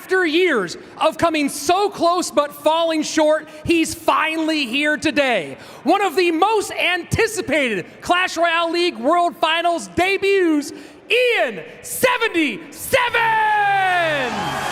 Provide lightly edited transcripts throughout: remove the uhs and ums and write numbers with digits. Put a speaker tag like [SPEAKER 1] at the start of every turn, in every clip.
[SPEAKER 1] after years of coming so close but falling short, he's finally here today. One of the most anticipated Clash Royale League World Finals debuts, Ian77's!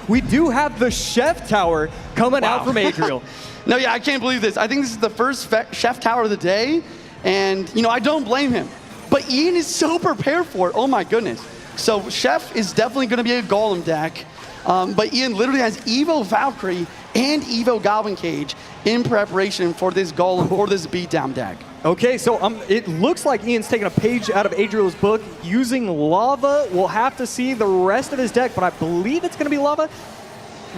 [SPEAKER 2] We do have the Chef Tower coming out from Adriel.
[SPEAKER 3] No, yeah, I can't believe this. I think this is the first Chef Tower of the day, and, you know, I don't blame him. But Ian is so prepared for it. Oh, my goodness. So Chef is definitely going to be a Golem deck, but Ian literally has Evo Valkyrie and Evo Goblin Cage in preparation for this Golem, for this beatdown deck.
[SPEAKER 2] Okay, so it looks like Ian's taking a page out of Adriel's book using Lava. We'll have to see the rest of his deck, but I believe it's going to be Lava.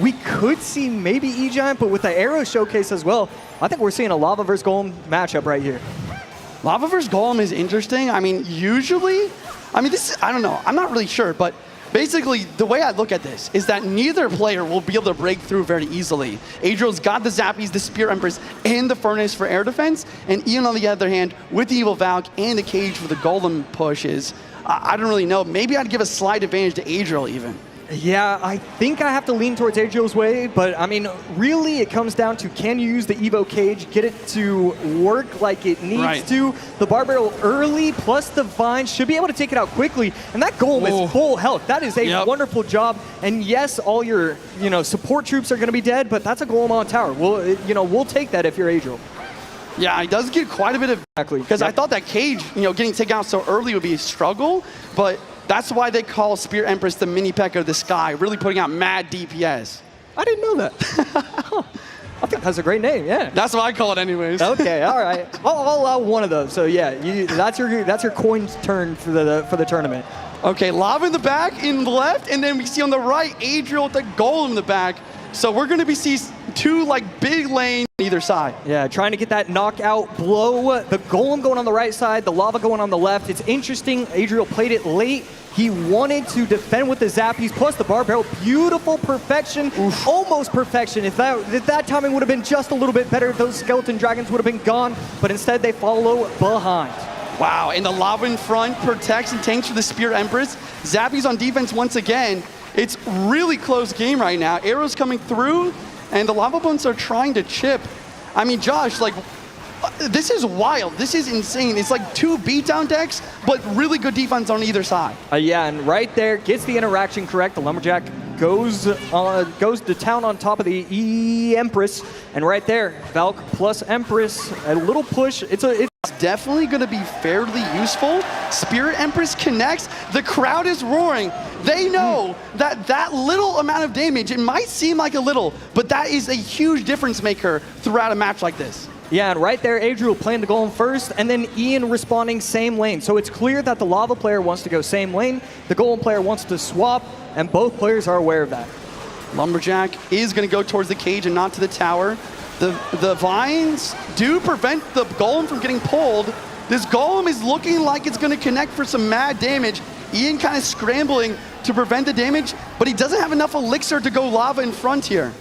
[SPEAKER 2] We could see maybe E-Giant, but with the Arrow Showcase as well, I think we're seeing a Lava versus Golem matchup right here.
[SPEAKER 3] Lava versus Golem is interesting. I mean, usually, this is, I don't know, I'm not really sure, but basically, the way I look at this is that neither player will be able to break through very easily. Adriel's got the Zappies, the Spear Empress, and the Furnace for air defense, and Ian, on the other hand, with the Evil Valk and the Cage for the Golem pushes, I don't really know. Maybe I'd give a slight advantage to Adriel even.
[SPEAKER 2] Yeah, I think I have to lean towards Adriel's way, but I mean, really it comes down to, can you use the Evo Cage, get it to work like it needs to? The Bar Barrel early plus the Vine should be able to take it out quickly, and that Golem is full health. That is a wonderful job, and yes, all your support troops are going to be dead, but that's a Golem on tower. We'll take that if you're Adriel.
[SPEAKER 3] Yeah, he does get quite a bit of because I thought that Cage, getting taken out so early would be a struggle, but that's why they call Spear Empress the mini P.E.K.K.A of the sky, really putting out mad DPS.
[SPEAKER 2] I didn't know that. I think that's a great name, yeah.
[SPEAKER 3] That's what I call it anyways.
[SPEAKER 2] Okay, all right. I'll allow one of those. So yeah, that's your coin's turn for the tournament.
[SPEAKER 3] Okay, Lava in the back, in the left, and then we see on the right, Adriel with the Golem in the back. So we're going to see two big lanes on either side.
[SPEAKER 2] Yeah, trying to get that knockout blow. The Golem going on the right side, the Lava going on the left. It's interesting, Adriel played it late. He wanted to defend with the Zappies, plus the Bar Barrel. Beautiful perfection, almost perfection. If that timing would have been just a little bit better, those Skeleton Dragons would have been gone, but instead they follow behind.
[SPEAKER 3] Wow, and the Lava in front protects and tanks for the Spear Empress. Zappies on defense once again. It's really close game right now. Arrows coming through, and the Lava Bones are trying to chip. I mean, Josh, this is wild. This is insane. It's like two beatdown decks, but really good defense on either side.
[SPEAKER 2] Yeah, and right there, gets the interaction correct. The Lumberjack goes to town on top of the Empress, and right there, Valk plus Empress, a little push. It's
[SPEAKER 3] definitely going to be fairly useful. Spirit Empress connects. The crowd is roaring. They know that little amount of damage, it might seem like a little, but that is a huge difference maker throughout a match like this.
[SPEAKER 2] Yeah, and right there, Adriel playing the Golem first, and then Ian responding same lane. So it's clear that the Lava player wants to go same lane, the Golem player wants to swap, and both players are aware of that.
[SPEAKER 3] Lumberjack is going to go towards the cage and not to the tower. The vines do prevent the Golem from getting pulled. This Golem is looking like it's going to connect for some mad damage. Ian kind of scrambling to prevent the damage, but he doesn't have enough elixir to go Lava in front here.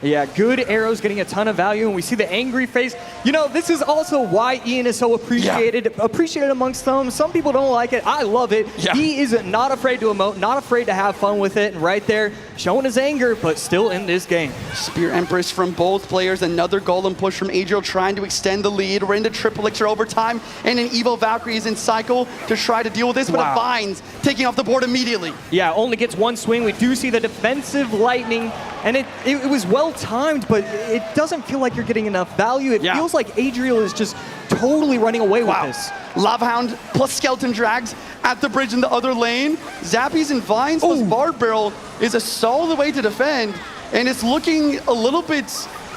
[SPEAKER 2] Yeah, good arrows getting a ton of value, and we see the angry face. This is also why Ian is so appreciated amongst some. Some people don't like it. I love it. Yeah. He is not afraid to emote, not afraid to have fun with it, and right there, showing his anger, but still in this game.
[SPEAKER 3] Spear Empress from both players. Another Golem push from Adriel trying to extend the lead. We're into triple elixir overtime, and an Evo Valkyrie is in cycle to try to deal with this, but a Vine's taking off the board immediately.
[SPEAKER 2] Yeah, only gets one swing. We do see the defensive lightning, and it was well timed, but it doesn't feel like you're getting enough value. It feels like Adriel is just totally running away with this.
[SPEAKER 3] Lava Hound plus Skeleton Drags at the bridge in the other lane. Zappies and Vines plus Bar Barrel is a solid way to defend, and it's looking a little bit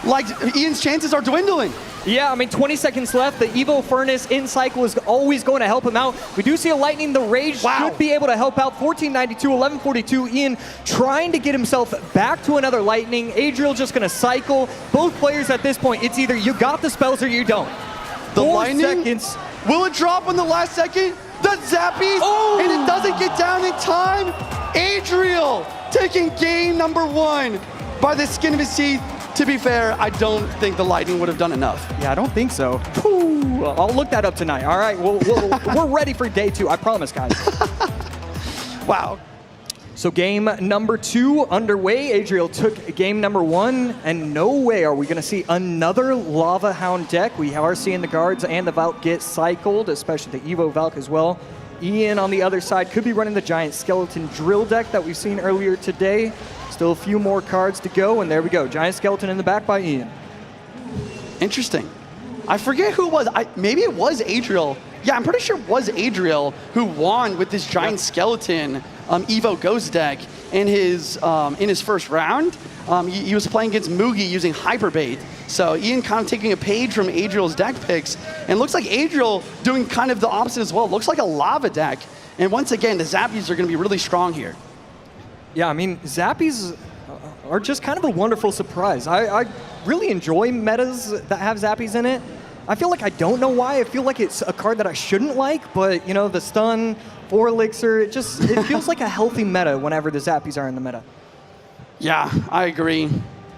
[SPEAKER 3] like Ian's chances are dwindling.
[SPEAKER 2] Yeah, 20 seconds left. The Evo Furnace in cycle is always going to help him out. We do see a Lightning. The Rage should be able to help out. 1492, 1142. Ian trying to get himself back to another Lightning. Adriel just going to cycle. Both players at this point, it's either you got the spells or you don't.
[SPEAKER 3] The Lightning, seconds. Will it drop in the last second? The Zappies, and it doesn't get down in time. Adriel Adriel taking game number 1 by the skin of his teeth. To be fair, I don't think the Lightning would have done enough.
[SPEAKER 2] Yeah, I don't think so. Whew. I'll look that up tonight. All right, we're ready for day 2. I promise, guys.
[SPEAKER 3] Wow.
[SPEAKER 2] So game number 2 underway. Adriel took game number 1, and no way are we going to see another Lava Hound deck. We are seeing the guards and the Valk get cycled, especially the Evo Valk as well. Ian on the other side could be running the Giant Skeleton drill deck that we've seen earlier today. Still a few more cards to go, and there we go. Giant Skeleton in the back by Ian.
[SPEAKER 3] Interesting. I forget who it was. Maybe it was Adriel. Yeah, I'm pretty sure it was Adriel who won with this Giant Skeleton Evo Ghost deck in his first round. He was playing against Mugi using Hyperbait. So Ian kind of taking a page from Adriel's deck picks, and looks like Adriel doing kind of the opposite as well. Looks like a lava deck. And once again, the Zappies are going to be really strong here.
[SPEAKER 2] Yeah, I mean, Zappies are just kind of a wonderful surprise. I really enjoy metas that have Zappies in it. I feel like I don't know why. I feel like it's a card that I shouldn't like, but, you know, the stun, 4 elixir, it feels like a healthy meta whenever the Zappies are in the meta.
[SPEAKER 3] Yeah, I agree.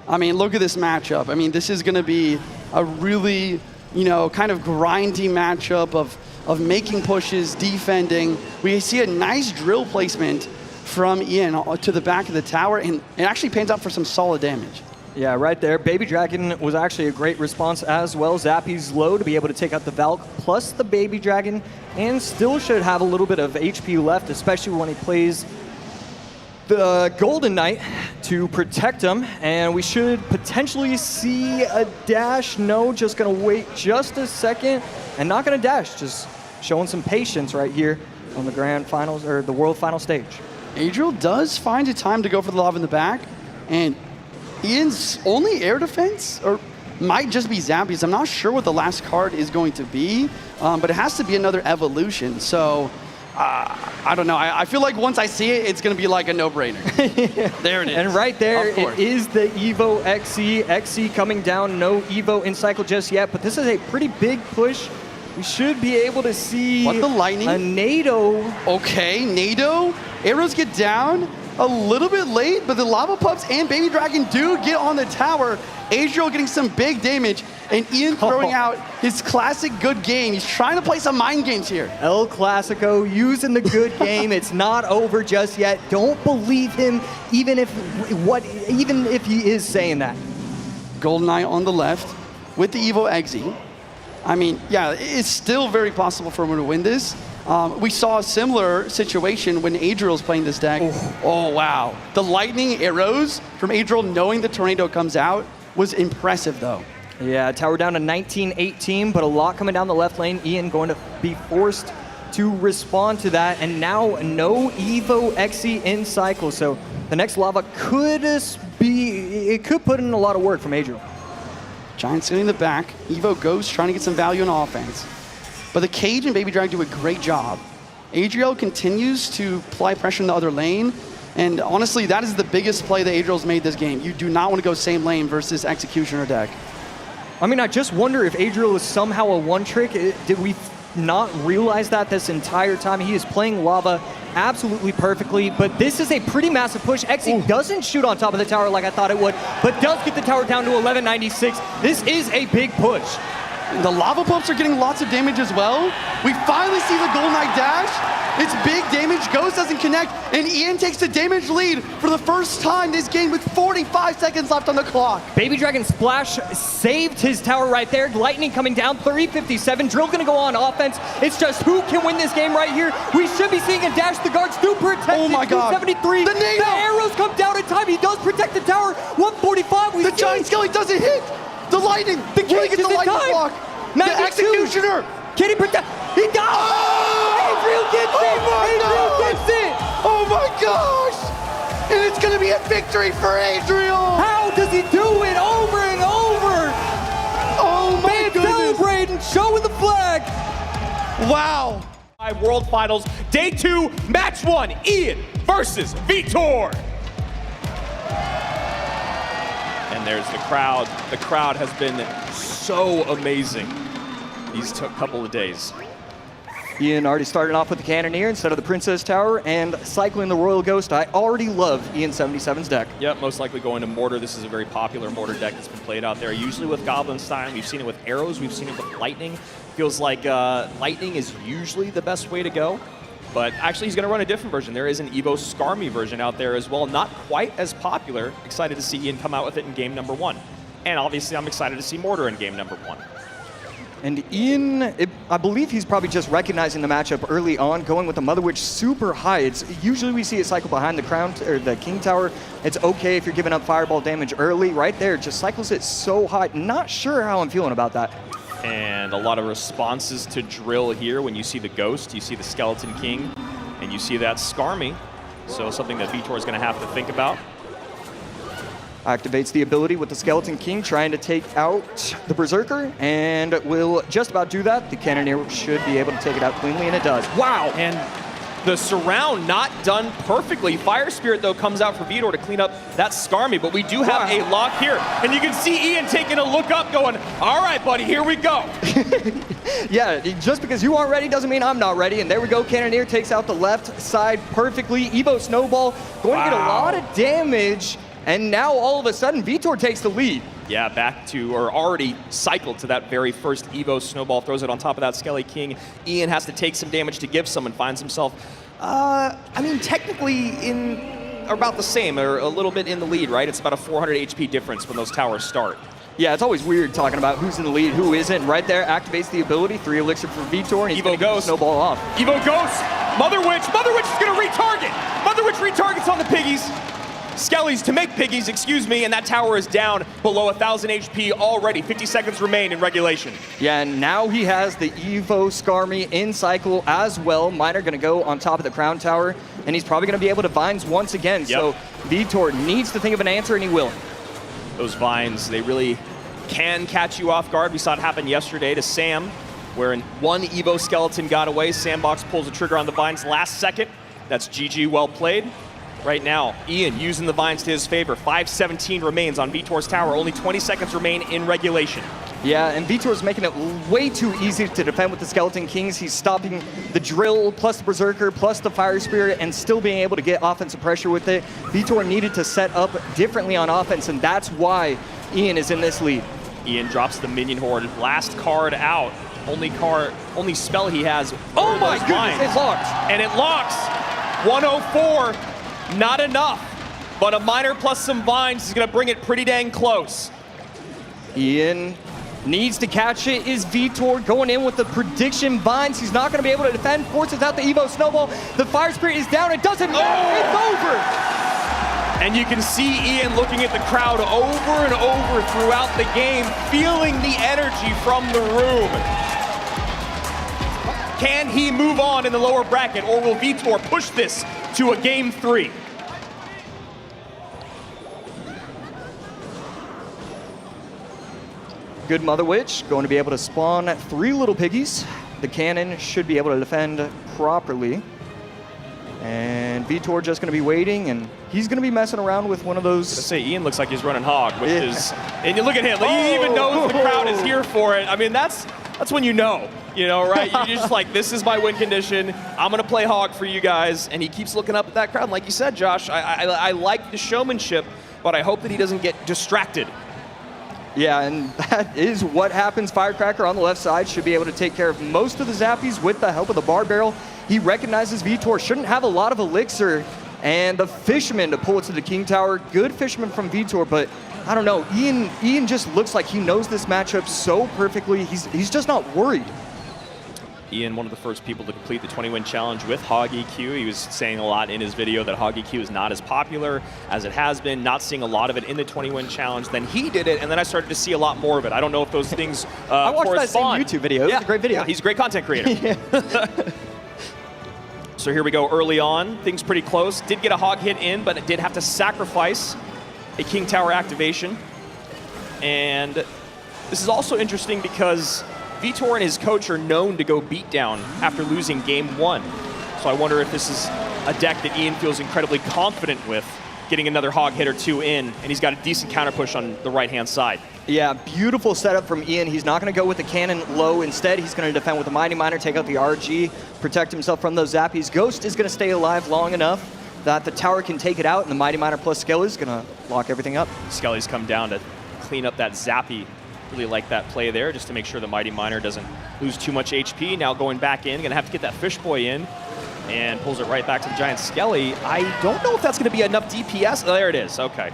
[SPEAKER 3] I mean, look at this matchup. I mean, this is going to be a really, you know, kind of grindy matchup of making pushes, defending. We see a nice drill placement from Ian to the back of the tower, and it actually pans out for some solid damage.
[SPEAKER 2] Yeah, right there. Baby Dragon was actually a great response as well. Zappy's low to be able to take out the Valk plus the Baby Dragon, and still should have a little bit of HP left, especially when he plays the Golden Knight to protect him. And we should potentially see a dash. No, just going to wait just a second and not going to dash. Just showing some patience right here on the grand finals, or the world final stage.
[SPEAKER 3] Adriel does find a time to go for the lava in the back, and Ian's only air defense, or might just be Zappies. I'm not sure what the last card is going to be, but it has to be another evolution. So I don't know. I feel like once I see it, it's going to be like a no-brainer. There it is.
[SPEAKER 2] And right there, it is the Evo XC. XC coming down. No Evo in cycle just yet, but this is a pretty big push. We should be able to see
[SPEAKER 3] what, the Lightning?
[SPEAKER 2] A NATO.
[SPEAKER 3] Okay, NATO. Arrows get down a little bit late, but the Lava Pups and Baby Dragon do get on the tower. Adriel getting some big damage, and Ian throwing out his classic good game. He's trying to play some mind games here.
[SPEAKER 2] El Clasico using the good game. It's not over just yet. Don't believe him, even if he is saying that.
[SPEAKER 3] Golden Knight on the left with the Evo Exi. I mean, yeah, it's still very possible for him to win this. We saw a similar situation when Adriel's playing this deck. Oh, wow. The lightning arrows from Adriel knowing the tornado comes out was impressive, though.
[SPEAKER 2] Yeah, tower down to 19-18, but a lot coming down the left lane. Ian going to be forced to respond to that, and now no Evo XE in cycle. So the next lava could put in a lot of work from Adriel.
[SPEAKER 3] Giants getting the back. Evo Ghost trying to get some value in offense. But the Cage and Baby Dragon do a great job. Adriel continues to apply pressure in the other lane. And honestly, that is the biggest play that Adriel's made this game. You do not want to go same lane versus Executioner deck.
[SPEAKER 2] I mean, I just wonder if Adriel is somehow a one-trick. Did we not realize that this entire time? He is playing lava absolutely perfectly, but this is a pretty massive push. Exi doesn't shoot on top of the tower like I thought it would, but does get the tower down to 1196. This is a big push.
[SPEAKER 3] The lava pumps are getting lots of damage as well. We finally see the Golden Knight dash. It's big damage. Ghost doesn't connect, and Ian takes the damage lead for the first time this game with 45 seconds left on the clock.
[SPEAKER 2] Baby Dragon Splash saved his tower right there. Lightning coming down, 357. Drill gonna go on offense. It's just who can win this game right here. We should be seeing a dash. The guards do protect it.
[SPEAKER 3] Oh my God.
[SPEAKER 2] 273.
[SPEAKER 3] The
[SPEAKER 2] arrows come down in time. He does protect the tower. 145.
[SPEAKER 3] The Giant Skelly doesn't hit. The Lightning.
[SPEAKER 2] The Cage
[SPEAKER 3] gets the Lightning block. The Executioner.
[SPEAKER 2] Can he protect? He does. Adriel gets it. Adriel gets it.
[SPEAKER 3] Oh my gosh. And it's going to be a victory for Adriel.
[SPEAKER 2] How does he do it over and over?
[SPEAKER 3] Oh my goodness.
[SPEAKER 2] Celebrating, showing the flag.
[SPEAKER 3] Wow.
[SPEAKER 4] World Finals, Day 2, Match 1, Ian versus Vitor. And there's the crowd. The crowd has been so amazing these couple of days.
[SPEAKER 2] Ian already started off with the Cannoneer instead of the Princess Tower, and cycling the Royal Ghost. I already love Ian77's deck.
[SPEAKER 4] Yep, most likely going to Mortar. This is a very popular Mortar deck that's been played out there, usually with Goblin Stein. We've seen it with Arrows. We've seen it with Lightning. Feels like Lightning is usually the best way to go. But actually, he's going to run a different version. There is an Evo Skarmy version out there as well. Not quite as popular. Excited to see Ian come out with it in game number 1. And obviously, I'm excited to see Mortar in game number 1.
[SPEAKER 2] And Ian, I believe he's probably just recognizing the matchup early on, going with the Mother Witch super high. Usually we see it cycle behind the crown or the King Tower. It's okay if you're giving up fireball damage early. Right there, just cycles it so high. Not sure how I'm feeling about that.
[SPEAKER 4] And a lot of responses to drill here when you see the Ghost, you see the Skeleton King, and you see that Skarmy. So something that Vitor is going to have to think about.
[SPEAKER 2] Activates the ability with the Skeleton King, trying to take out the Berserker, and will just about do that. The Cannoneer should be able to take it out cleanly, and it does.
[SPEAKER 4] Wow, and the surround not done perfectly. Fire Spirit, though, comes out for Vitor to clean up that Skarmy, but we do have a lock here. And you can see Ian taking a look up going, all right, buddy, here we go.
[SPEAKER 2] Yeah, just because you aren't ready doesn't mean I'm not ready. And there we go, Cannoneer takes out the left side perfectly. Evo Snowball going to get a lot of damage. And now all of a sudden, Vitor takes the lead.
[SPEAKER 4] Yeah, back to, or already cycled to that very first Evo Snowball, throws it on top of that Skelly King. Ian has to take some damage to give some and finds himself, I mean, technically in about the same, or a little bit in the lead, right? It's about a 400 HP difference when those towers start.
[SPEAKER 2] Yeah, it's always weird talking about who's in the lead, who isn't. Right there, activates the ability, 3 Elixir for Vitor, and he's going to get the Snowball off.
[SPEAKER 4] Evo Ghost, Mother Witch is going to retarget. Mother Witch retargets on the piggies. Skellies to make piggies, excuse me, and that tower is down below 1,000 HP already. 50 seconds remain in regulation.
[SPEAKER 2] Yeah, and now he has the Evo Skarmy in cycle as well. Miner going to go on top of the Crown Tower, and he's probably going to be able to Vines once again. Yep. So Vitor needs to think of an answer, and he will.
[SPEAKER 4] Those Vines, they really can catch you off guard. We saw it happen yesterday to Sam, where one Evo Skeleton got away. Sandbox pulls the trigger on the Vines last second. That's GG, well played. Right now, Ian using the Vines to his favor. 5:17 remains on Vitor's tower. Only 20 seconds remain in regulation.
[SPEAKER 2] Yeah, and Vitor's making it way too easy to defend with the Skeleton Kings. He's stopping the Drill, plus the Berserker, plus the Fire Spirit, and still being able to get offensive pressure with it. Vitor needed to set up differently on offense, and that's why Ian is in this lead.
[SPEAKER 4] Ian drops the Minion Horde. Last card out. Only spell he has.
[SPEAKER 2] Oh my goodness, it locked.
[SPEAKER 4] And it locks. 104. Not enough, but a Miner plus some Vines is going to bring it pretty dang close.
[SPEAKER 2] Ian needs to catch it. Is Vitor going in with the prediction Vines? He's not going to be able to defend. Forces out the Evo Snowball. The Fire Spirit is down. It doesn't matter. It's over.
[SPEAKER 4] And you can see Ian looking at the crowd over and over throughout the game, feeling the energy from the room. Can he move on in the lower bracket, or will Vitor push this to a game 3?
[SPEAKER 2] Good Mother Witch, going to be able to spawn 3 little piggies. The cannon should be able to defend properly. And Vitor just going to be waiting, and he's going to be messing around with one of those.
[SPEAKER 4] Let's say Ian looks like he's running hog, which is, and you look at him, he even knows the crowd is here for it. I mean, that's when you know, right? You're just like, this is my win condition. I'm going to play hog for you guys. And he keeps looking up at that crowd. And like you said, Josh, I like the showmanship, but I hope that he doesn't get distracted.
[SPEAKER 2] Yeah, and that is what happens. Firecracker on the left side should be able to take care of most of the Zappies with the help of the Bar Barrel. He recognizes Vitor shouldn't have a lot of Elixir, and the Fisherman to pull it to the King Tower. Good Fisherman from Vitor, but I don't know. Ian just looks like he knows this matchup so perfectly. He's just not worried.
[SPEAKER 4] Ian, one of the first people to complete the 20-win challenge with Hog EQ. He was saying a lot in his video that Hog EQ is not as popular as it has been, not seeing a lot of it in the 20-win challenge. Then he did it, and then I started to see a lot more of it. I don't know if those things
[SPEAKER 2] I watched
[SPEAKER 4] correspond.
[SPEAKER 2] that same YouTube video. It was a great video.
[SPEAKER 4] Yeah, he's a great content creator. So here we go early on. Things pretty close. Did get a Hog hit in, but it did have to sacrifice a King Tower activation. And this is also interesting because Vitor and his coach are known to go beat down after losing game 1. So I wonder if this is a deck that Ian feels incredibly confident with getting another hog hit or two in, and he's got a decent counter push on the right-hand side.
[SPEAKER 2] Yeah, beautiful setup from Ian. He's not going to go with the cannon low. Instead, he's going to defend with the Mighty Miner, take out the RG, protect himself from those zappies. Ghost is going to stay alive long enough that the tower can take it out, and the Mighty Miner plus Skelly is going to lock everything up.
[SPEAKER 4] Skelly's come down to clean up that zappy. Really like that play there, just to make sure the Mighty Miner doesn't lose too much HP. Now going back in, going to have to get that Fish Boy in, and pulls it right back to the Giant Skelly. I don't know if that's going to be enough DPS. Oh, there it is. Okay.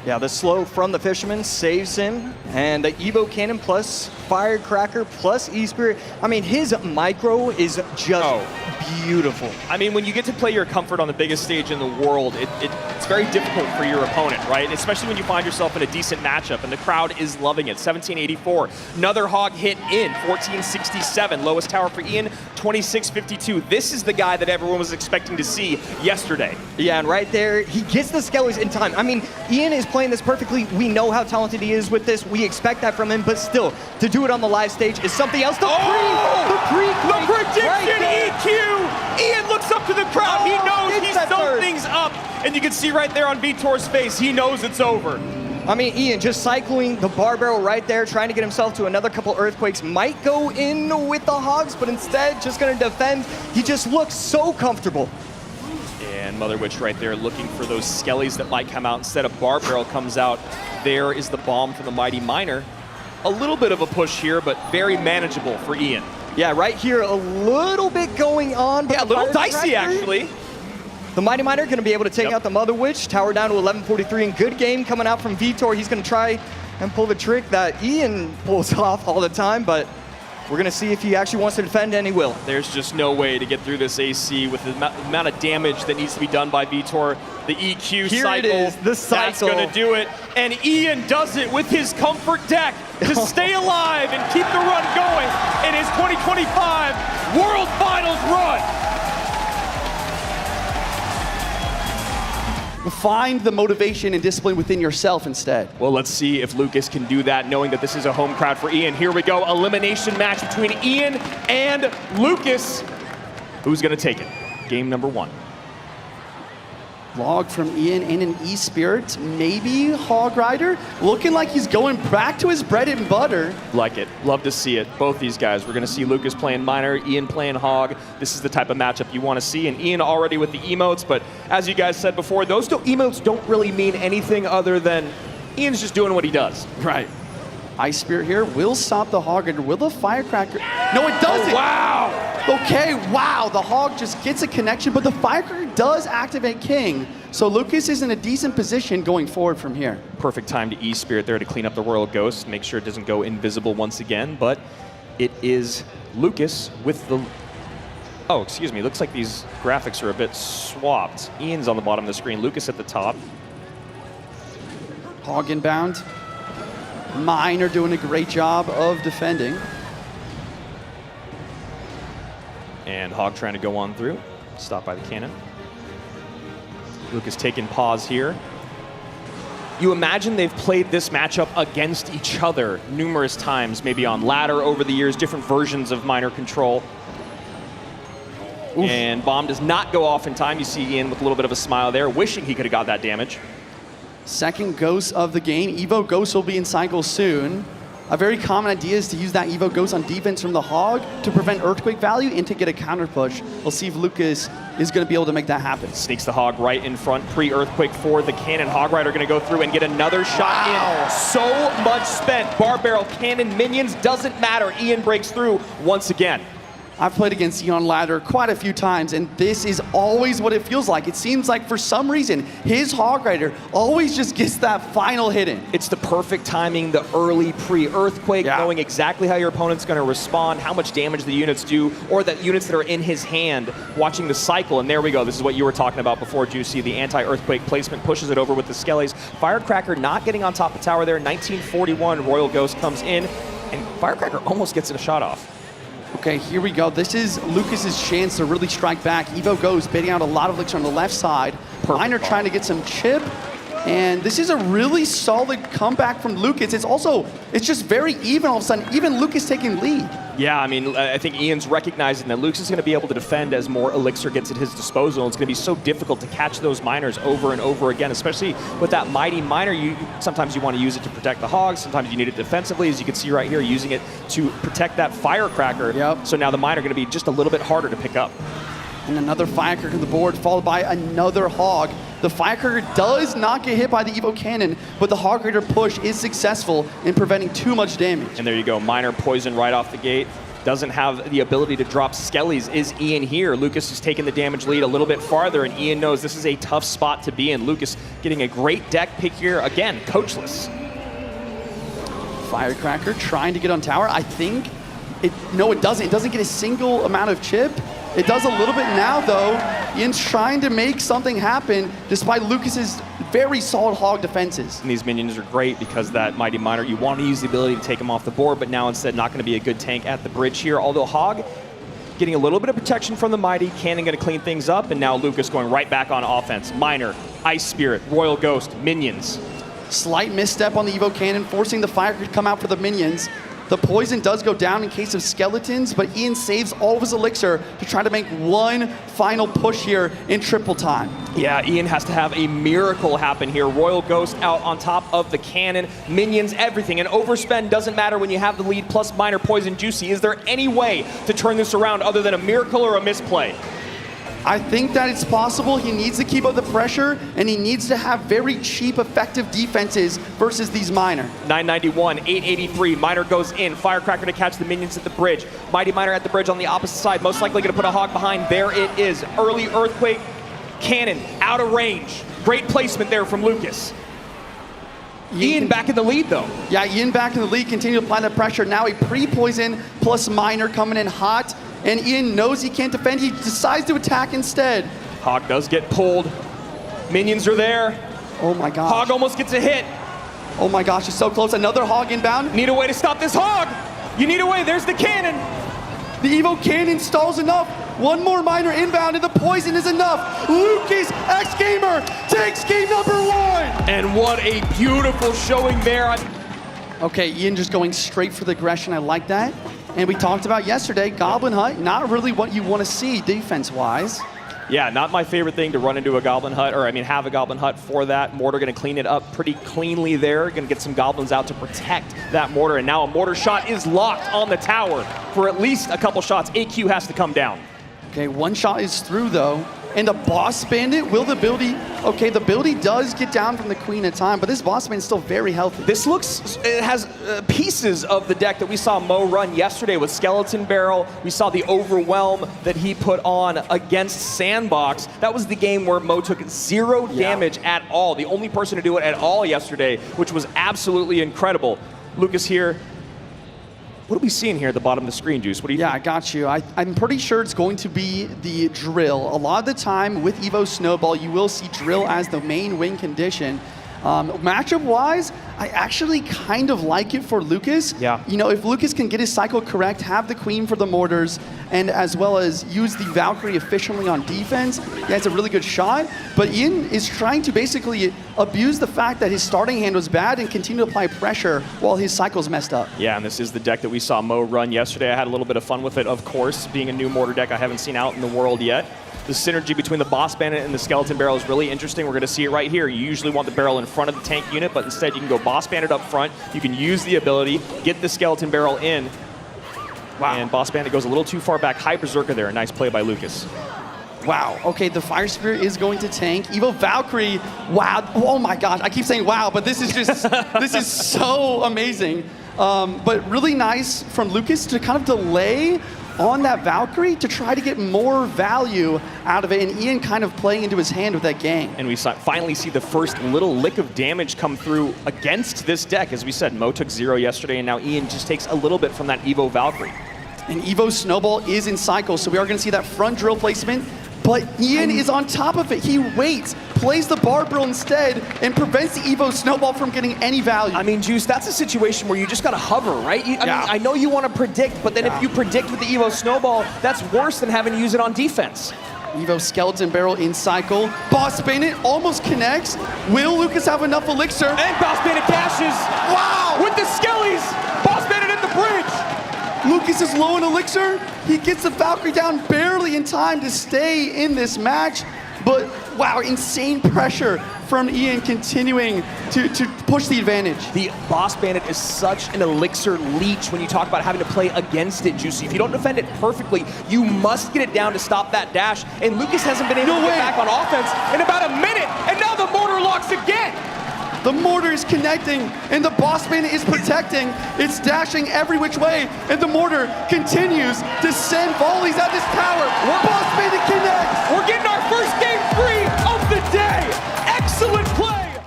[SPEAKER 2] Yeah, the slow from the Fisherman saves him, and the Evo Cannon plus Firecracker plus E-Spirit. I mean, his micro is just beautiful.
[SPEAKER 4] I mean, when you get to play your comfort on the biggest stage in the world, it's very difficult for your opponent, right? Especially when you find yourself in a decent matchup, and the crowd is loving it. 1784, another hog hit in, 1467, lowest tower for Ian, 2652. This is the guy that everyone was expecting to see yesterday.
[SPEAKER 2] Yeah, and right there, he gets the Skellies in time. I mean, Ian is playing this perfectly. We know how talented he is with this. We expect that from him, but still, to do it on the live stage is something else. The prediction,
[SPEAKER 4] right EQ! Ian looks up to the crowd. He knows he's sewn things up, and you can see right there on Vitor's face, he knows it's over.
[SPEAKER 2] I mean, Ian just cycling the bar barrel right there, trying to get himself to another couple Earthquakes. Might go in with the hogs, but instead just going to defend. He just looks so comfortable.
[SPEAKER 4] And Mother Witch right there looking for those Skellies that might come out. Instead of Bar Barrel comes out. There is the bomb from the Mighty Miner. A little bit of a push here, but very manageable for Ian.
[SPEAKER 2] Yeah, right here, a little bit going on. But
[SPEAKER 4] yeah, a little dicey, actually.
[SPEAKER 2] The Mighty Miner going to be able to take out the Mother Witch. Tower down to 1143, and good game coming out from Vitor. He's going to try and pull the trick that Ian pulls off all the time, but we're going to see if he actually wants to defend, and he will.
[SPEAKER 4] There's just no way to get through this AC with the amount of damage that needs to be done by Vitor. The EQ
[SPEAKER 2] Here
[SPEAKER 4] cycle,
[SPEAKER 2] it is, the cycle.
[SPEAKER 4] That's going to do it. And Ian does it with his comfort deck to stay alive and keep the run going in his 2025 World Finals run.
[SPEAKER 3] Find the motivation and discipline within yourself instead.
[SPEAKER 4] Well, let's see if Lucas can do that, knowing that this is a home crowd for Ian. Here we go, elimination match between Ian and Lucas. Who's going to take it? Game number one.
[SPEAKER 3] Log from Ian and an E-Spirit, maybe Hog Rider. Looking like he's going back to his bread and butter.
[SPEAKER 4] Like it. Love to see it. Both these guys. We're going to see Lucas playing Miner, Ian playing Hog. This is the type of matchup you want to see. And Ian already with the emotes, but as you guys said before, those emotes don't really mean anything other than Ian's just doing what he does.
[SPEAKER 3] Right. Ice Spirit here will stop the Hog Rider. Will the Firecracker? No, it doesn't.
[SPEAKER 4] Oh, wow.
[SPEAKER 3] Okay, wow. The Hog just gets a connection, but the Firecracker does activate King. So Lucas is in a decent position going forward from here.
[SPEAKER 4] Perfect time to E-Spirit there to clean up the Royal Ghost, make sure it doesn't go invisible once again, but it is Lucas with the... Oh, excuse me, looks like these graphics are a bit swapped. Ian's on the bottom of the screen, Lucas at the top.
[SPEAKER 3] Hog inbound. Mine are doing a great job of defending.
[SPEAKER 4] And Hog trying to go on through, stopped by the cannon. Lucas taking pause here. You imagine they've played this matchup against each other numerous times, maybe on ladder over the years, different versions of Miner control. Oof. And bomb does not go off in time. You see Ian with a little bit of a smile there, wishing he could have got that damage.
[SPEAKER 3] Second Ghost of the game. Evo Ghost will be in cycle soon. A very common idea is to use that Evo Ghost on defense from the Hog to prevent Earthquake value and to get a counter push. We'll see if Lucas is going to be able to make that happen.
[SPEAKER 4] Sneaks the Hog right in front, pre-Earthquake for the cannon. Hog Rider going to go through and get another shot in. So much spent. Bar Barrel, cannon, minions, doesn't matter. Ian breaks through once again.
[SPEAKER 3] I've played against Ian on ladder quite a few times, and this is always what it feels like. It seems like for some reason, his Hog Rider always just gets that final hit in.
[SPEAKER 4] It's the perfect timing, the early pre-Earthquake, knowing exactly how your opponent's going to respond, how much damage the units do, or the units that are in his hand, watching the cycle. And there we go. This is what you were talking about before, Juicy. The anti-Earthquake placement pushes it over with the Skellies. Firecracker not getting on top of tower there. 1941, Royal Ghost comes in, and Firecracker almost gets it a shot off.
[SPEAKER 3] Okay, here we go. This is Lucas's chance to really strike back. Evo goes, baiting out a lot of elixir on the left side. Miner trying to get some chip. And this is a really solid comeback from Lucas. It's just very even all of a sudden. Even Lucas taking lead.
[SPEAKER 4] Yeah, I mean, I think Ian's recognizing that Lucas is going to be able to defend as more Elixir gets at his disposal. It's going to be so difficult to catch those miners over and over again, especially with that Mighty Miner. Sometimes you want to use it to protect the hogs. Sometimes you need it defensively, as you can see right here, using it to protect that Firecracker.
[SPEAKER 3] Yep.
[SPEAKER 4] So now the Miner going to be just a little bit harder to pick up.
[SPEAKER 3] And another Firecracker on the board, followed by another Hog. The Firecracker does not get hit by the Evo Cannon, but the Hog Raider push is successful in preventing too much damage.
[SPEAKER 4] And there you go, Miner poison right off the gate. Doesn't have the ability to drop Skellies. Is Ian here? Lucas is taking the damage lead a little bit farther, and Ian knows this is a tough spot to be in. Lucas getting a great deck pick here. Again, coachless.
[SPEAKER 3] Firecracker trying to get on tower. I think no, it doesn't. It doesn't get a single amount of chip. It does a little bit now, though. Ian's trying to make something happen despite Lucas's very solid Hog defenses.
[SPEAKER 4] And these minions are great because that Mighty Miner, you want to use the ability to take him off the board, but now instead not going to be a good tank at the bridge here. Although Hog getting a little bit of protection from the Mighty, Cannon going to clean things up, and now Lucas going right back on offense. Miner, Ice Spirit, Royal Ghost, minions.
[SPEAKER 3] Slight misstep on the Evo Cannon, forcing the Firecracker to come out for the minions. The poison does go down in case of skeletons, but Ian saves all of his Elixir to try to make one final push here in triple time.
[SPEAKER 4] Yeah, Ian has to have a miracle happen here. Royal Ghost out on top of the cannon, minions, everything. And overspend doesn't matter when you have the lead plus Miner Poison Juicy. Is there any way to turn this around other than a miracle or a misplay?
[SPEAKER 3] I think that it's possible. He needs to keep up the pressure, and he needs to have very cheap, effective defenses versus these Miner.
[SPEAKER 4] 991, 883, Miner goes in. Firecracker to catch the minions at the bridge. Mighty Miner at the bridge on the opposite side. Most likely going to put a Hog behind. There it is. Early Earthquake. Cannon out of range. Great placement there from Lucas. Ian back in the lead, though.
[SPEAKER 3] Yeah, Ian back in the lead. Continue to apply that pressure. Now a pre-poison plus Miner coming in hot. And Ian knows he can't defend. He decides to attack instead.
[SPEAKER 4] Hog does get pulled. Minions are there.
[SPEAKER 3] Oh my gosh.
[SPEAKER 4] Hog almost gets a hit.
[SPEAKER 3] Oh my gosh, it's so close. Another Hog inbound.
[SPEAKER 4] Need a way to stop this Hog. You need a way. There's the cannon.
[SPEAKER 3] The Evo Cannon stalls enough. One more Miner inbound and the poison is enough. Lucas X Gamer takes game number 1.
[SPEAKER 4] And what a beautiful showing there.
[SPEAKER 3] Okay, Ian just going straight for the aggression. I like that. And we talked about yesterday, Goblin Hut, not really what you want to see defense-wise.
[SPEAKER 4] Yeah, not my favorite thing to run into a Goblin Hut, or I mean have a Goblin Hut for that. Mortar going to clean it up pretty cleanly there. Going to get some Goblins out to protect that Mortar. And now a Mortar shot is locked on the tower for at least a couple shots. AQ has to come down.
[SPEAKER 3] Okay, one shot is through though. And the Boss Bandit, will the ability, okay, the ability does get down from the Queen at time, but this Boss Bandit is still very healthy.
[SPEAKER 4] This looks, it has pieces of the deck that we saw Mo run yesterday with Skeleton Barrel. We saw the Overwhelm that he put on against Sandbox. That was the game where Mo took 0 damage at all. The only person to do it at all yesterday, which was absolutely incredible. Lucas here. What are we seeing here at the bottom of the screen, Juice? What do you think?
[SPEAKER 3] I got you. I'm pretty sure it's going to be the Drill. A lot of the time with Evo Snowball, you will see Drill as the main win condition. Matchup-wise, I actually kind of like it for Lucas.
[SPEAKER 4] Yeah.
[SPEAKER 3] You know, if Lucas can get his cycle correct, have the Queen for the Mortars, and as well as use the Valkyrie efficiently on defense, yeah, it's a really good shot. But Ian is trying to basically abuse the fact that his starting hand was bad and continue to apply pressure while his cycle's messed up.
[SPEAKER 4] Yeah, and this is the deck that we saw Mo run yesterday. I had a little bit of fun with it, of course, being a new Mortar deck I haven't seen out in the world yet. The synergy between the Boss Bandit and the Skeleton Barrel is really interesting. We're going to see it right here. You usually want the barrel in front of the tank unit, but instead you can go Boss Bandit up front. You can use the ability, get the Skeleton Barrel in. Wow. And Boss Bandit goes a little too far back. High Berserker there. A nice play by Lucas.
[SPEAKER 3] Wow. Okay, the Fire Spirit is going to tank. Evo Valkyrie, wow. Oh my gosh, I keep saying wow, but this is just, this is so amazing. But really nice from Lucas to kind of delay on that Valkyrie to try to get more value out of it, and Ian kind of playing into his hand with that gang.
[SPEAKER 4] And we finally see the first little lick of damage come through against this deck. As we said, Mo took 0 yesterday, and now Ian just takes a little bit from that Evo Valkyrie.
[SPEAKER 3] And Evo Snowball is in cycle, so we are going to see that front drill placement, but Ian is on top of it. He waits, plays the Barbell instead, and prevents the Evo Snowball from getting any value.
[SPEAKER 4] I mean, Juice, that's a situation where you just got to hover, right? I mean, I know you want to predict, but then if you predict with the Evo Snowball, that's worse than having to use it on defense.
[SPEAKER 3] Evo Skeleton Barrel in cycle. Boss Bandit almost connects. Will Lucas have enough Elixir?
[SPEAKER 4] And Boss Bandit dashes.
[SPEAKER 3] Wow!
[SPEAKER 4] With the Skellies. Boss Bandit at the bridge.
[SPEAKER 3] Lucas is low in elixir. He gets the Valkyrie down barely in time to stay in this match. But wow, insane pressure from Ian continuing to push the advantage.
[SPEAKER 4] The Boss Bandit is such an elixir leech when you talk about having to play against it, Juicy. If you don't defend it perfectly, you must get it down to stop that dash. And Lucas hasn't been able to get back on offense in about a minute, and now the mortar locks again.
[SPEAKER 3] The mortar is connecting, and the Boss Bandit is protecting. It's dashing every which way, and the mortar continues to send volleys at this tower. Boss Bandit connects.
[SPEAKER 4] We're getting our first game free of the day. Excellent play.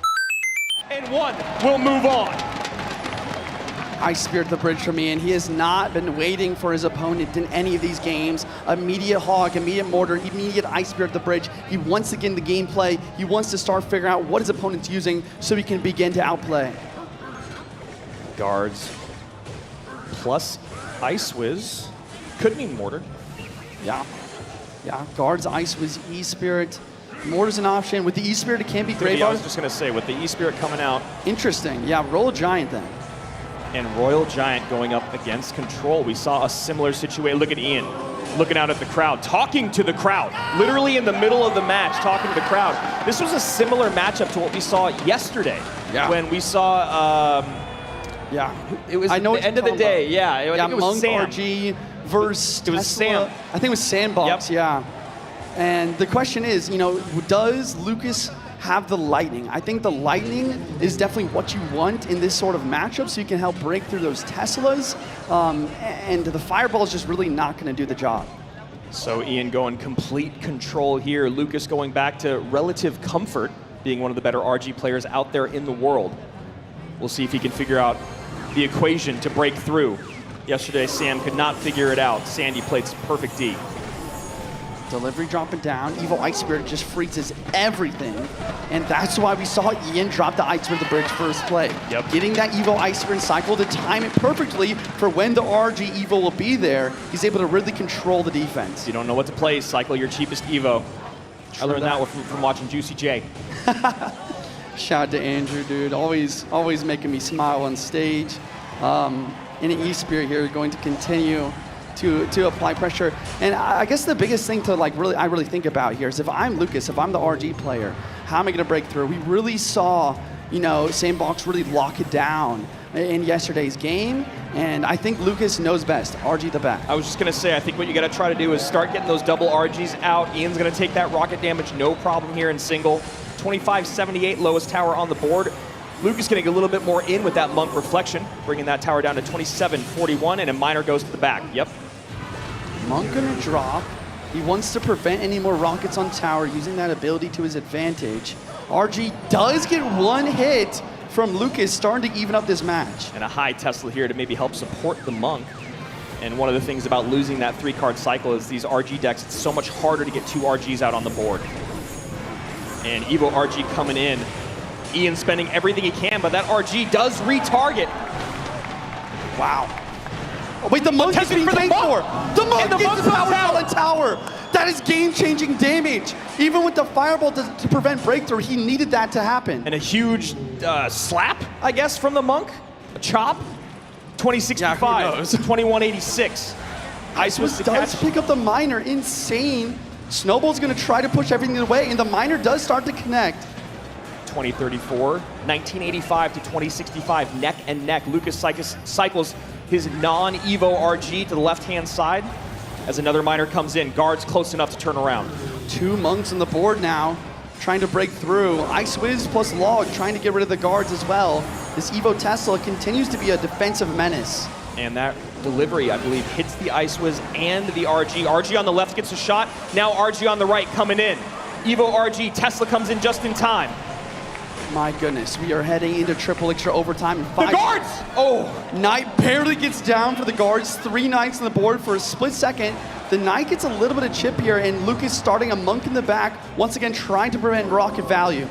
[SPEAKER 4] And one will move on.
[SPEAKER 3] Ice Spirit the bridge from Ian. He has not been waiting for his opponent in any of these games. Immediate hog, immediate mortar, immediate Ice Spirit the bridge. He wants to get in the gameplay. He wants to start figuring out what his opponent's using so he can begin to outplay.
[SPEAKER 4] Guards plus Ice Wiz. Could mean mortar.
[SPEAKER 3] Yeah. Guards, Ice Wiz, E-Spirit. Mortar's an option. With the E-Spirit, it can be Grave
[SPEAKER 4] Yeah, I
[SPEAKER 3] Art.
[SPEAKER 4] was just going to say, with the E-Spirit coming out.
[SPEAKER 3] Interesting. Yeah, roll a Giant then.
[SPEAKER 4] And Royal Giant going up against Control. We saw a similar situation. Look at Ian looking out at the crowd, talking to the crowd, literally in the middle of the match, talking to the crowd. This was a similar matchup to what we saw yesterday when we saw, it was at the end of the day. Yeah, I think it was
[SPEAKER 3] Monk
[SPEAKER 4] Sam.
[SPEAKER 3] RG versus
[SPEAKER 4] It was
[SPEAKER 3] Tesla.
[SPEAKER 4] Sam.
[SPEAKER 3] I think it was Sandbox, yeah. And the question is, does Lucas have the lightning? I think the lightning is definitely what you want in this sort of matchup so you can help break through those Teslas. And the fireball is just really not going to do the job.
[SPEAKER 4] So Ian going complete control here. Lucas going back to relative comfort, being one of the better RG players out there in the world. We'll see if he can figure out the equation to break through. Yesterday, Sam could not figure it out. Sandy played perfect D.
[SPEAKER 3] Delivery dropping down. Evil Ice Spirit just freezes everything. And that's why we saw Ian drop the Ice Spirit the bridge first play.
[SPEAKER 4] Yep.
[SPEAKER 3] Getting that Evil Ice Spirit cycle to time it perfectly for when the RG Evo will be there. He's able to really control the defense.
[SPEAKER 4] You don't know what to play, cycle your cheapest Evo. I learned that from watching Juicy J.
[SPEAKER 3] Shout out to Andrew, dude. Always making me smile on stage. And E-Spirit here is going to continue to apply pressure. And I guess the biggest thing to I really think about here is if I'm Lucas, if I'm the RG player, how am I going to break through? We really saw, Sandbox really lock it down in yesterday's game, and I think Lucas knows best. RG the back.
[SPEAKER 4] I was just going to say, I think what you got to try to do is start getting those double RGs out. Ian's going to take that rocket damage, no problem here in single. 25-78, lowest tower on the board. Lucas getting a little bit more in with that Monk reflection, bringing that tower down to 27-41, and a miner goes to the back. Yep.
[SPEAKER 3] Monk gonna drop. He wants to prevent any more rockets on tower, using that ability to his advantage. RG does get one hit from Lucas, starting to even up this match.
[SPEAKER 4] And a high Tesla here to maybe help support the Monk. And one of the things about losing that 3-card cycle is these RG decks, it's so much harder to get 2 RGs out on the board. And Evo RG coming in. Ian spending everything he can, but that RG does retarget.
[SPEAKER 3] Wow. Oh, wait, the Monk is being paid for. The Monk gets the power on tower. That is game-changing damage. Even with the fireball to prevent breakthrough, he needed that to happen.
[SPEAKER 4] And a huge slap, I guess, from the Monk. A chop. 2065, 2186. Ice was the
[SPEAKER 3] does
[SPEAKER 4] catch.
[SPEAKER 3] pick up the miner. Insane. Snowball's going to try to push everything away, and the miner does start to connect.
[SPEAKER 4] 2034, 1985 to 2065, neck and neck. Lucas cycles his non-Evo RG to the left-hand side as another miner comes in. Guards close enough to turn around.
[SPEAKER 3] 2 monks on the board now, trying to break through. Ice Wiz plus Log trying to get rid of the guards as well. This Evo Tesla continues to be a defensive menace.
[SPEAKER 4] And that delivery, I believe, hits the Ice Wiz and the RG. RG on the left gets a shot. Now RG on the right coming in. Evo RG, Tesla comes in just in time.
[SPEAKER 3] My goodness, we are heading into triple extra overtime. In 5
[SPEAKER 4] The guards!
[SPEAKER 3] Oh, Knight barely gets down for the guards. 3 Knights on the board for a split second. The Knight gets a little bit of chip here, and Lucas starting a Monk in the back, once again trying to prevent rocket value.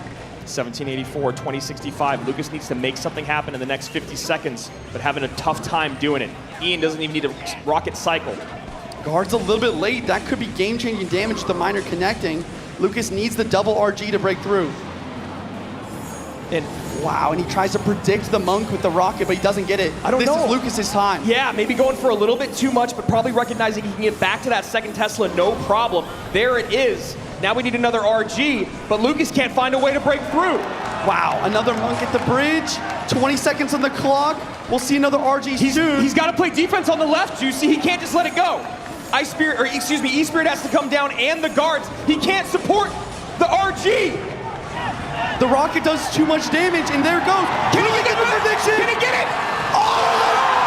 [SPEAKER 4] 1784, 2065. Lucas needs to make something happen in the next 50 seconds, but having a tough time doing it. Ian doesn't even need a rocket cycle.
[SPEAKER 3] Guard's a little bit late. That could be game-changing damage to the miner connecting. Lucas needs the double RG to break through.
[SPEAKER 4] And
[SPEAKER 3] wow, and he tries to predict the Monk with the rocket, but he doesn't get it.
[SPEAKER 2] I don't know.
[SPEAKER 3] This is Lucas's time.
[SPEAKER 4] yeah, maybe going for a little bit too much, but probably recognizing he can get back to that second Tesla, no problem. There it is. Now we need another RG, but Lucas can't find a way to break through.
[SPEAKER 3] Wow, another Monk at the bridge. 20 seconds on the clock. We'll see another RG soon.
[SPEAKER 4] He's got to play defense on the left, Juicy. He can't just let it go. E-Spirit has to come down and the guards. He can't support the RG.
[SPEAKER 3] The rocket does too much damage, and there it goes.
[SPEAKER 4] Can he get the prediction? Can he get it?
[SPEAKER 3] Oh!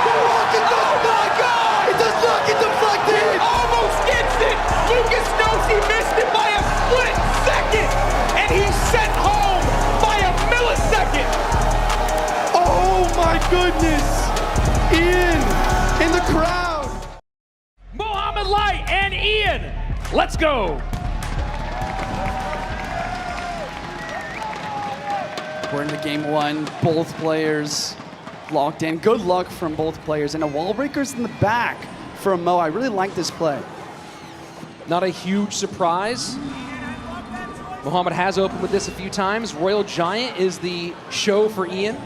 [SPEAKER 3] The rocket does not go! It does not get deflected!
[SPEAKER 4] Almost gets it. Lucas knows he missed it by a split second, and he's sent home by a millisecond.
[SPEAKER 3] Oh my goodness! Ian in the crowd.
[SPEAKER 1] Mohamed Light and Ian, let's go.
[SPEAKER 3] We're into game one. Both players locked in. Good luck from both players. And a wall breaker's in the back for Mo. I really like this play.
[SPEAKER 1] Not a huge surprise. Mohamed has opened with this a few times. Royal Giant is the show for Ian.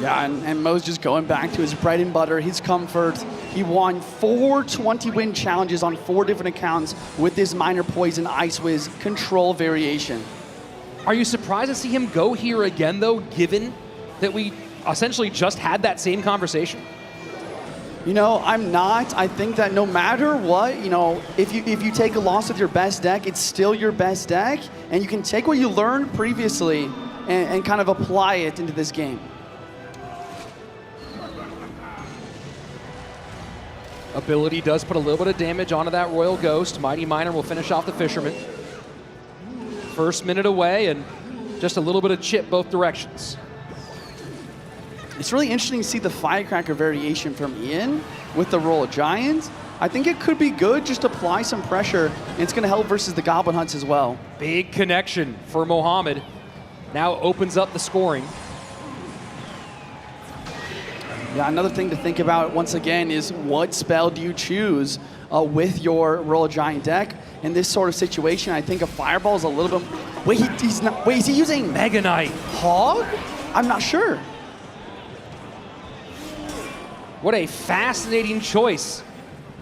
[SPEAKER 3] Yeah, and Mo's just going back to his bread and butter, his comfort. He won 4 20-win challenges on 4 different accounts with this Minor Poison Ice Wiz control variation.
[SPEAKER 1] Are you surprised to see him go here again, though, given that we essentially just had that same conversation?
[SPEAKER 3] You know, I'm not. I think that no matter what, you know, if you take a loss with your best deck, it's still your best deck, and you can take what you learned previously and kind of apply it into this game.
[SPEAKER 1] Ability does put a little bit of damage onto that Royal Ghost. Mighty Miner will finish off the Fisherman. First minute away, and just a little bit of chip both directions.
[SPEAKER 3] It's really interesting to see the Firecracker variation from Ian with the Royal Giant. I think it could be good, just apply some pressure, and it's going to help versus the Goblin Hunts as well.
[SPEAKER 1] Big connection for Mohamed. Now opens up the scoring.
[SPEAKER 3] Yeah, another thing to think about once again is what spell do you choose with your Royal Giant deck? In this sort of situation, I think a Fireball is a little bit... Wait, he's not... Wait, is he using
[SPEAKER 1] Mega Knight.
[SPEAKER 3] Hog? I'm not sure.
[SPEAKER 1] What a fascinating choice.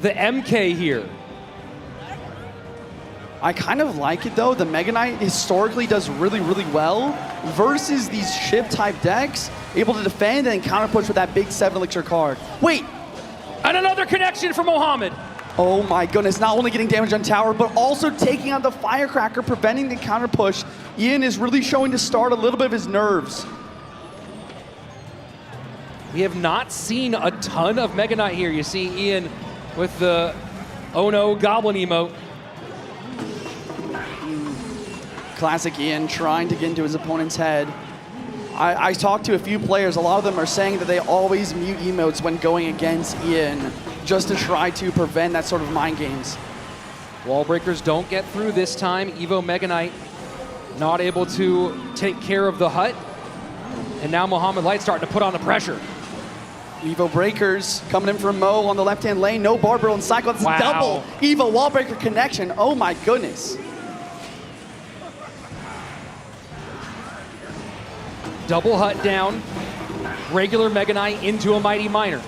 [SPEAKER 1] The MK here.
[SPEAKER 3] I kind of like it though. The Mega Knight historically does really, really well versus these ship-type decks, able to defend and counter push with that big 7 elixir card. Wait!
[SPEAKER 1] And another connection for Mohamed.
[SPEAKER 3] Oh my goodness, not only getting damage on tower, but also taking out the Firecracker, preventing the counter push. Ian is really showing to start a little bit of his nerves.
[SPEAKER 1] We have not seen a ton of Mega Knight here. You see Ian with the oh no goblin emote.
[SPEAKER 3] Classic Ian trying to get into his opponent's head. I talked to a few players. A lot of them are saying that they always mute emotes when going against Ian, just to try to prevent that sort of mind games.
[SPEAKER 1] Wall breakers don't get through this time. Evo Mega Knight not able to take care of the hut. And now Mohamed Light starting to put on the pressure.
[SPEAKER 3] Evo breakers coming in from Mo on the left-hand lane. No Barbarrel and Cycle. That's
[SPEAKER 1] Wow.
[SPEAKER 3] double Evo wall breaker connection. Oh my goodness.
[SPEAKER 1] Double hut down. Regular Mega Knight into a Mighty Miner.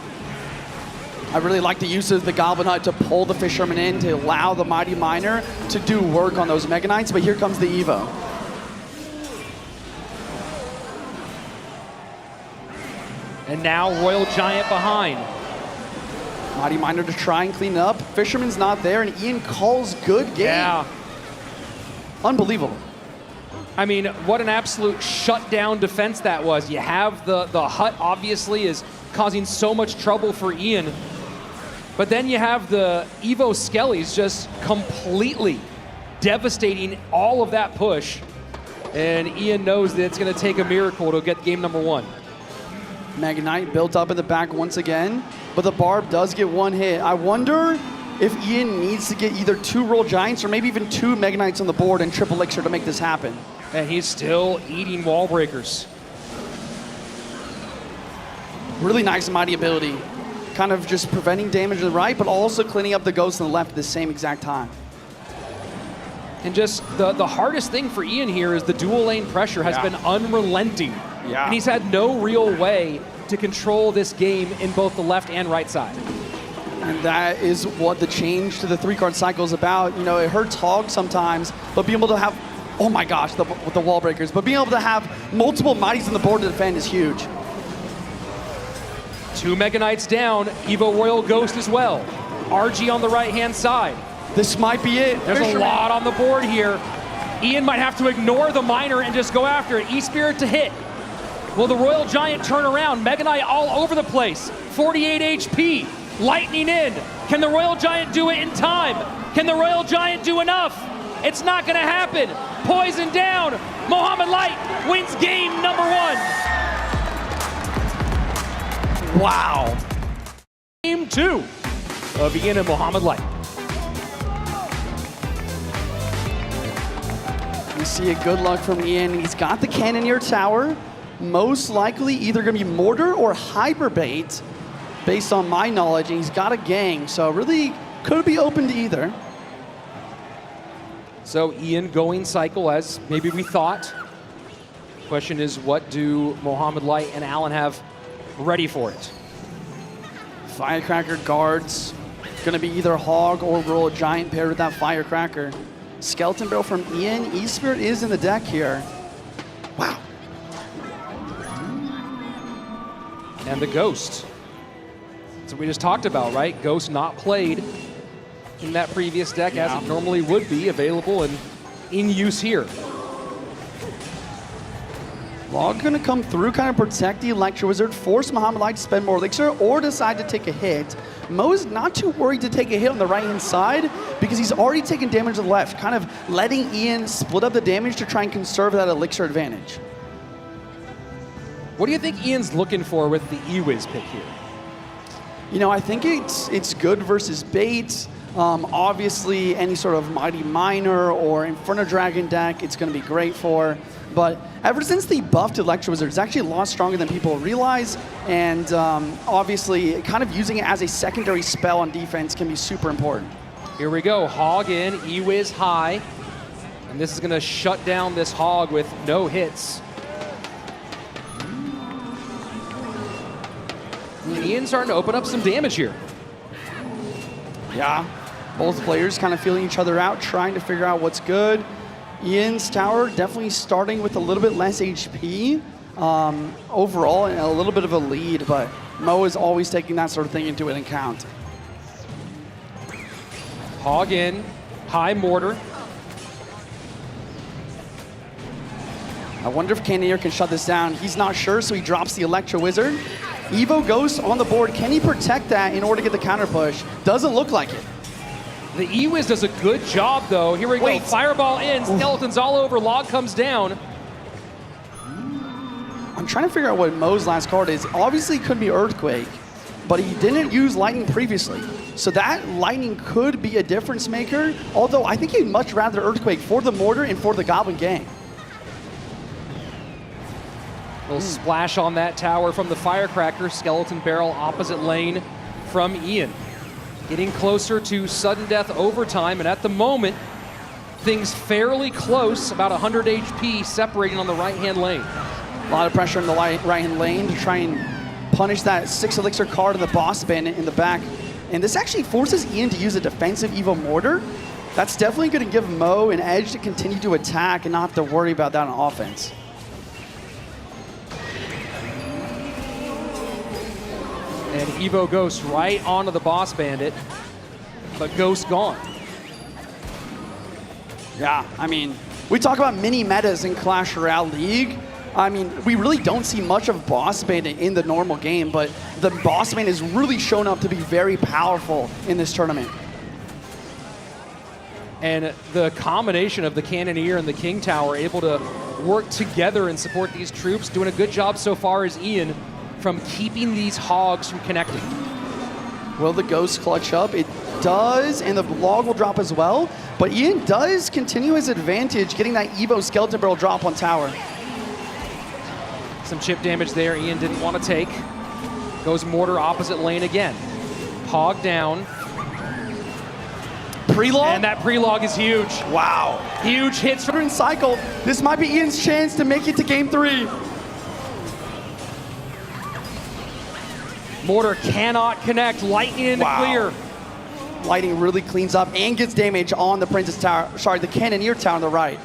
[SPEAKER 3] I really like the use of the Goblin Hut to pull the Fisherman in to allow the Mighty Miner to do work on those Mega Knights, but here comes the Evo.
[SPEAKER 1] And now Royal Giant behind.
[SPEAKER 3] Mighty Miner to try and clean it up. Fisherman's not there, and Ian calls good game.
[SPEAKER 1] Yeah.
[SPEAKER 3] Unbelievable.
[SPEAKER 1] I mean, what an absolute shutdown defense that was. You have the hut obviously is causing so much trouble for Ian. But then you have the Evo Skellies just completely devastating all of that push. And Ian knows that it's going to take a miracle to get game number 1.
[SPEAKER 3] Mega Knight built up in the back once again, but the Barb does get one hit. I wonder if Ian needs to get either 2 Royal Giants or maybe even 2 Mega Knights on the board and triple elixir to make this happen.
[SPEAKER 1] And he's still eating wall breakers.
[SPEAKER 3] Really nice Mighty ability. Kind of just preventing damage to the right, but also cleaning up the ghost on the left at the same exact time.
[SPEAKER 1] And just the hardest thing for Ian here is the dual lane pressure has been unrelenting.
[SPEAKER 3] Yeah.
[SPEAKER 1] And he's had no real way to control this game in both the left and right side.
[SPEAKER 3] And that is what the change to the 3-card cycle is about. You know, it hurts Hog sometimes, but being able to have, oh my gosh, with the wall breakers, but being able to have multiple Mighties on the board to defend is huge.
[SPEAKER 1] 2 Mega Knights down, Evo Royal Ghost as well. RG on the right-hand side.
[SPEAKER 3] This might be it.
[SPEAKER 1] There's a lot on the board here. Ian might have to ignore the miner and just go after it. E-Spirit to hit. Will the Royal Giant turn around? Mega Knight all over the place. 48 HP. Lightning in. Can the Royal Giant do it in time? Can the Royal Giant do enough? It's not going to happen. Poison down. Mohamed Light wins game number 1.
[SPEAKER 3] Wow.
[SPEAKER 1] Game 2 of Ian and Mohamed Light.
[SPEAKER 3] We see a good luck from Ian. He's got the Cannoneer Tower. Most likely either going to be Mortar or Hyperbait, based on my knowledge. And he's got a gang, so really could be open to either.
[SPEAKER 1] So Ian going cycle as maybe we thought. Question is, what do Mohamed Light and Alan have ready for it?
[SPEAKER 3] Firecracker guards. Going to be either Hog or Royal Giant paired with that Firecracker. Skeleton Barrel from Ian. E-Spirit is in the deck here. Wow.
[SPEAKER 1] And the Ghost. That's what we just talked about, right? Ghost not played in that previous deck as it normally would be, available and in use here.
[SPEAKER 3] Log going to come through, kind of protect the Electro Wizard, force Mohamed Light to spend more elixir, or decide to take a hit. Mo is not too worried to take a hit on the right-hand side because he's already taken damage to the left, kind of letting Ian split up the damage to try and conserve that elixir advantage.
[SPEAKER 1] What do you think Ian's looking for with the E-Wiz pick here?
[SPEAKER 3] You know, I think it's good versus bait. Obviously, any sort of Mighty Miner or Inferno Dragon deck, it's going to be great for. But ever since the buffed Electro Wizard, it's actually a lot stronger than people realize. And obviously, kind of using it as a secondary spell on defense can be super important.
[SPEAKER 1] Here we go, Hog in, E-Wiz high. And this is going to shut down this Hog with no hits. Ian's starting to open up some damage here.
[SPEAKER 3] Yeah, both players kind of feeling each other out, trying to figure out what's good. Ian's tower definitely starting with a little bit less HP overall, and a little bit of a lead, but Mo is always taking that sort of thing into account.
[SPEAKER 1] Hog in, high mortar.
[SPEAKER 3] I wonder if Cannoneer can shut this down. He's not sure, so he drops the Electro Wizard. Evo Ghost on the board. Can he protect that in order to get the counter push? Doesn't look like it.
[SPEAKER 1] The E-Wiz does a good job, though. Here we go. Fireball in. Skeletons all over. Log comes down.
[SPEAKER 3] I'm trying to figure out what Mo's last card is. Obviously, it could be Earthquake, but he didn't use Lightning previously. So that Lightning could be a difference maker, although I think he'd much rather Earthquake for the Mortar and for the Goblin Gang.
[SPEAKER 1] Little splash on that tower from the Firecracker. Skeleton Barrel opposite lane from Ian. Getting closer to sudden death overtime, and at the moment, things fairly close, about 100 HP separating on the right-hand lane.
[SPEAKER 3] A lot of pressure in the right-hand lane to try and punish that 6 elixir card of the Boss Bandit in the back. And this actually forces Ian to use a defensive Evo Mortar. That's definitely going to give Mo an edge to continue to attack and not have to worry about that on offense.
[SPEAKER 1] And Evo Ghost right onto the Boss Bandit, but Ghost gone.
[SPEAKER 3] Yeah, I mean, we talk about mini metas in Clash Royale League. I mean, we really don't see much of Boss Bandit in the normal game, but the Boss Bandit has really shown up to be very powerful in this tournament.
[SPEAKER 1] And the combination of the Cannoneer and the King Tower able to work together and support these troops, doing a good job so far as Ian from keeping these Hogs from connecting.
[SPEAKER 3] Will the Ghost clutch up? It does, and the Log will drop as well. But Ian does continue his advantage, getting that Evo Skeleton Barrel drop on tower.
[SPEAKER 1] Some chip damage there Ian didn't want to take. Goes Mortar opposite lane again. Hog down.
[SPEAKER 3] Pre-log?
[SPEAKER 1] And that pre-log is huge.
[SPEAKER 3] Wow.
[SPEAKER 1] Huge hits from
[SPEAKER 3] Cycle. This might be Ian's chance to make it to game 3.
[SPEAKER 1] Mortar cannot connect. Lightning in the clear.
[SPEAKER 3] Lightning really cleans up and gets damage on the Princess Tower. Sorry, the Cannoneer Tower on the right.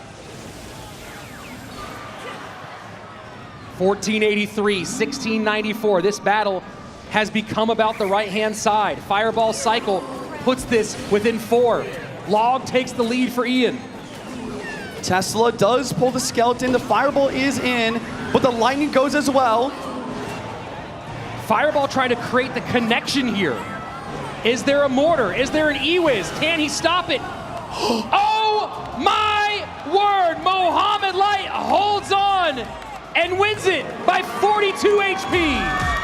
[SPEAKER 1] 1483, 1694. This battle has become about the right-hand side. Fireball Cycle puts this within 4. Log takes the lead for Ian.
[SPEAKER 3] Tesla does pull the skeleton. The Fireball is in, but the Lightning goes as well.
[SPEAKER 1] Fireball trying to create the connection here. Is there a mortar? Is there an E-Wiz? Can he stop it? Oh my word! Mohamed Light holds on and wins it by 42 HP.